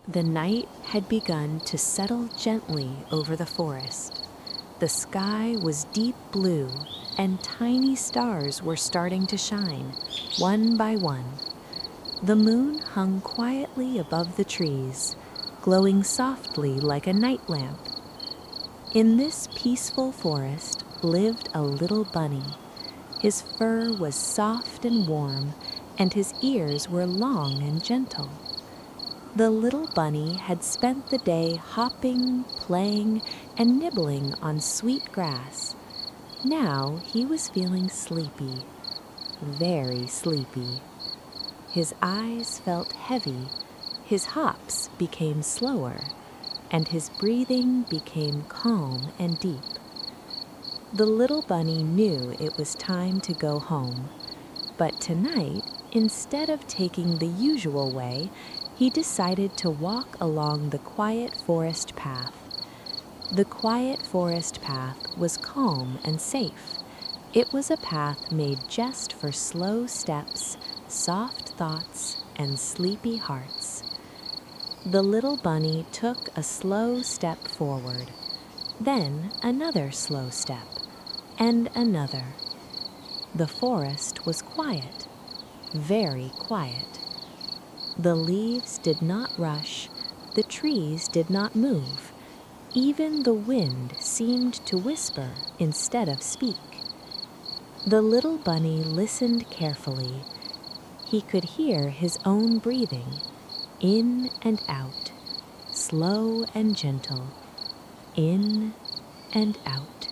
The night had begun to settle gently over the forest. The sky was deep blue, and tiny stars were starting to shine, one by one. The moon hung quietly above the trees, glowing softly like a night lamp. In this peaceful forest lived a little bunny. His fur was soft and warm, and his ears were long and gentle. The little bunny had spent the day hopping, playing, and nibbling on sweet grass. Now he was feeling sleepy, very sleepy. His eyes felt heavy, his hops became slower, and his breathing became calm and deep. The little bunny knew it was time to go home, but tonight, instead of taking the usual way, he decided to walk along the quiet forest path. The quiet forest path was calm and safe. It was a path made just for slow steps, soft thoughts, and sleepy hearts. The little bunny took a slow step forward, then another slow step, and another. The forest was quiet, very quiet. The leaves did not rush, the trees did not move. Even the wind seemed to whisper instead of speak. The little bunny listened carefully. He could hear his own breathing, in and out, slow and gentle, in and out.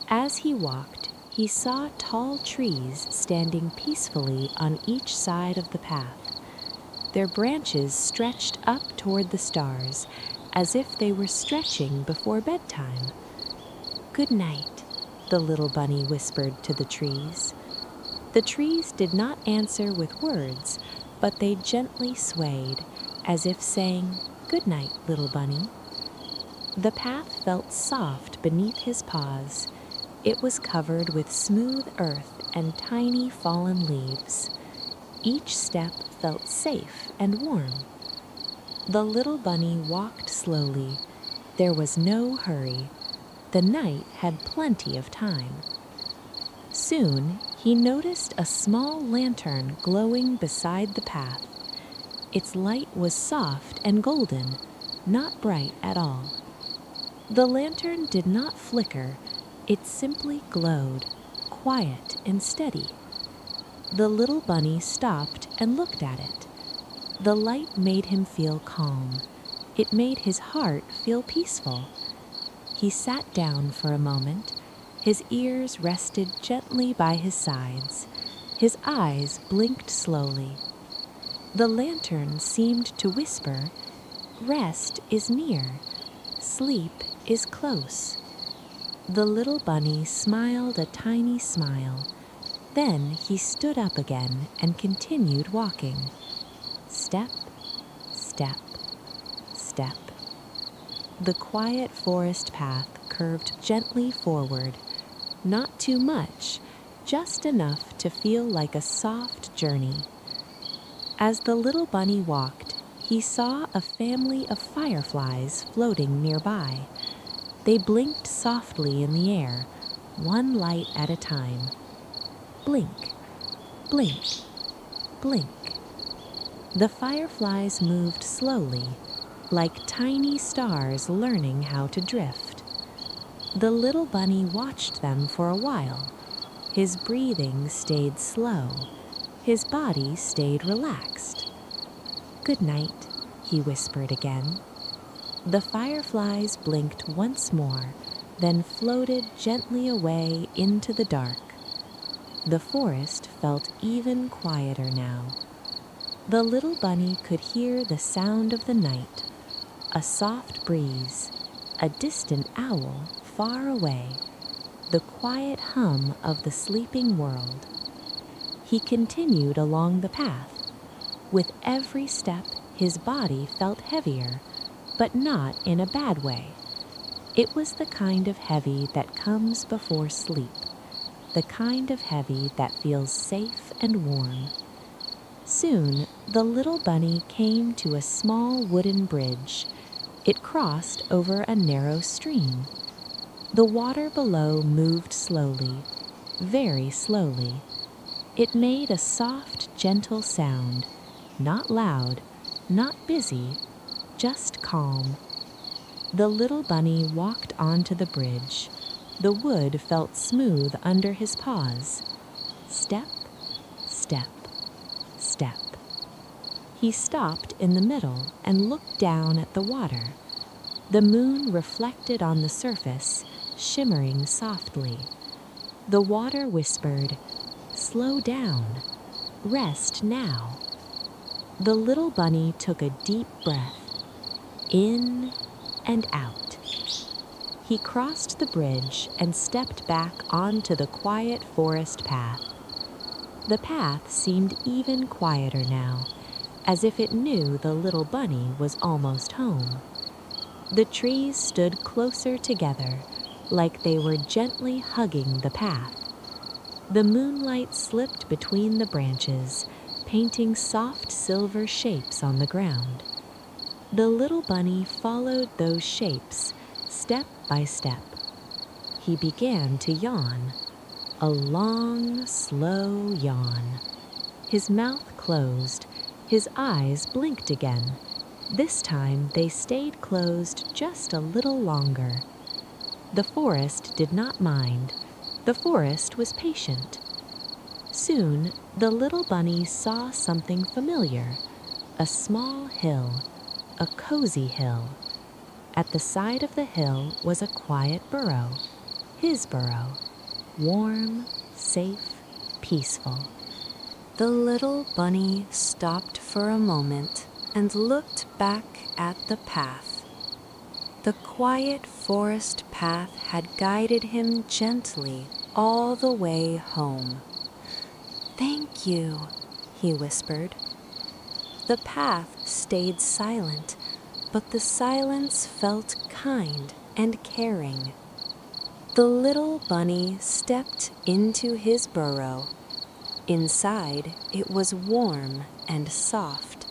As he walked, he saw tall trees standing peacefully on each side of the path. Their branches stretched up toward the stars, as if they were stretching before bedtime. "Good night," the little bunny whispered to the trees. The trees did not answer with words, but they gently swayed, as if saying, "Good night, little bunny." The path felt soft beneath his paws. It was covered with smooth earth and tiny fallen leaves. Each step felt safe and warm. The little bunny walked slowly. There was no hurry. The night had plenty of time. Soon, he noticed a small lantern glowing beside the path. Its light was soft and golden, not bright at all. The lantern did not flicker. It simply glowed, quiet and steady. The little bunny stopped and looked at it. The light made him feel calm. It made his heart feel peaceful. He sat down for a moment. His ears rested gently by his sides. His eyes blinked slowly. The lantern seemed to whisper, "Rest is near. Sleep is close." The little bunny smiled a tiny smile. Then he stood up again and continued walking. Step, step, step. The quiet forest path curved gently forward. Not too much, just enough to feel like a soft journey. As the little bunny walked, he saw a family of fireflies floating nearby. They blinked softly in the air, one light at a time. Blink, blink, blink. The fireflies moved slowly, like tiny stars learning how to drift. The little bunny watched them for a while. His breathing stayed slow. His body stayed relaxed. "Good night," he whispered again. The fireflies blinked once more, then floated gently away into the dark. The forest felt even quieter now. The little bunny could hear the sound of the night, a soft breeze, a distant owl far away, the quiet hum of the sleeping world. He continued along the path. With every step, his body felt heavier, but not in a bad way. It was the kind of heavy that comes before sleep, the kind of heavy that feels safe and warm. Soon, the little bunny came to a small wooden bridge. It crossed over a narrow stream. The water below moved slowly, very slowly. It made a soft, gentle sound, not loud, not busy, just calm. The little bunny walked onto the bridge. The wood felt smooth under his paws. Step, step, step. He stopped in the middle and looked down at the water. The moon reflected on the surface, shimmering softly. The water whispered, "Slow down. Rest now." The little bunny took a deep breath, in and out. He crossed the bridge and stepped back onto the quiet forest path. The path seemed even quieter now, as if it knew the little bunny was almost home. The trees stood closer together, like they were gently hugging the path. The moonlight slipped between the branches, painting soft silver shapes on the ground. The little bunny followed those shapes, step by step. He began to yawn, a long, slow yawn. His mouth closed, his eyes blinked again. This time they stayed closed just a little longer. The forest did not mind. The forest was patient. Soon, the little bunny saw something familiar, a small hill, a cozy hill. At the side of the hill was a quiet burrow, his burrow, warm, safe, peaceful. The little bunny stopped for a moment and looked back at the path. The quiet forest path had guided him gently all the way home. "Thank you," he whispered. The path stayed silent, but the silence felt kind and caring. The little bunny stepped into his burrow. Inside, it was warm and soft.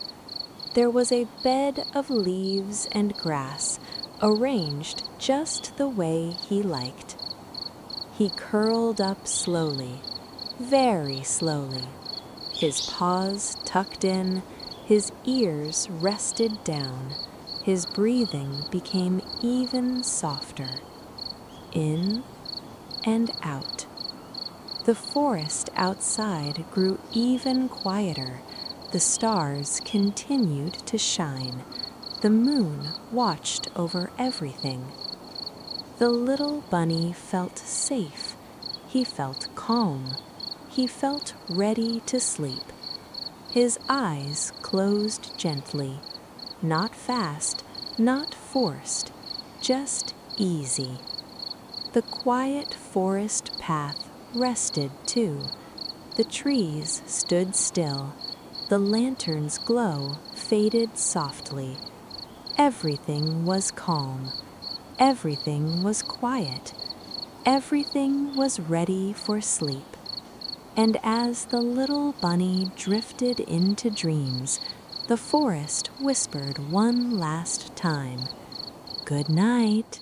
There was a bed of leaves and grass, arranged just the way he liked. He curled up slowly, very slowly, his paws tucked in, his ears rested down, his breathing became even softer. In and out. The forest outside grew even quieter. The stars continued to shine. The moon watched over everything. The little bunny felt safe. He felt calm. He felt ready to sleep. His eyes closed gently, not fast, not forced, just easy. The quiet forest path rested too. The trees stood still. The lantern's glow faded softly. Everything was calm. Everything was quiet. Everything was ready for sleep. And as the little bunny drifted into dreams, the forest whispered one last time, "Good night."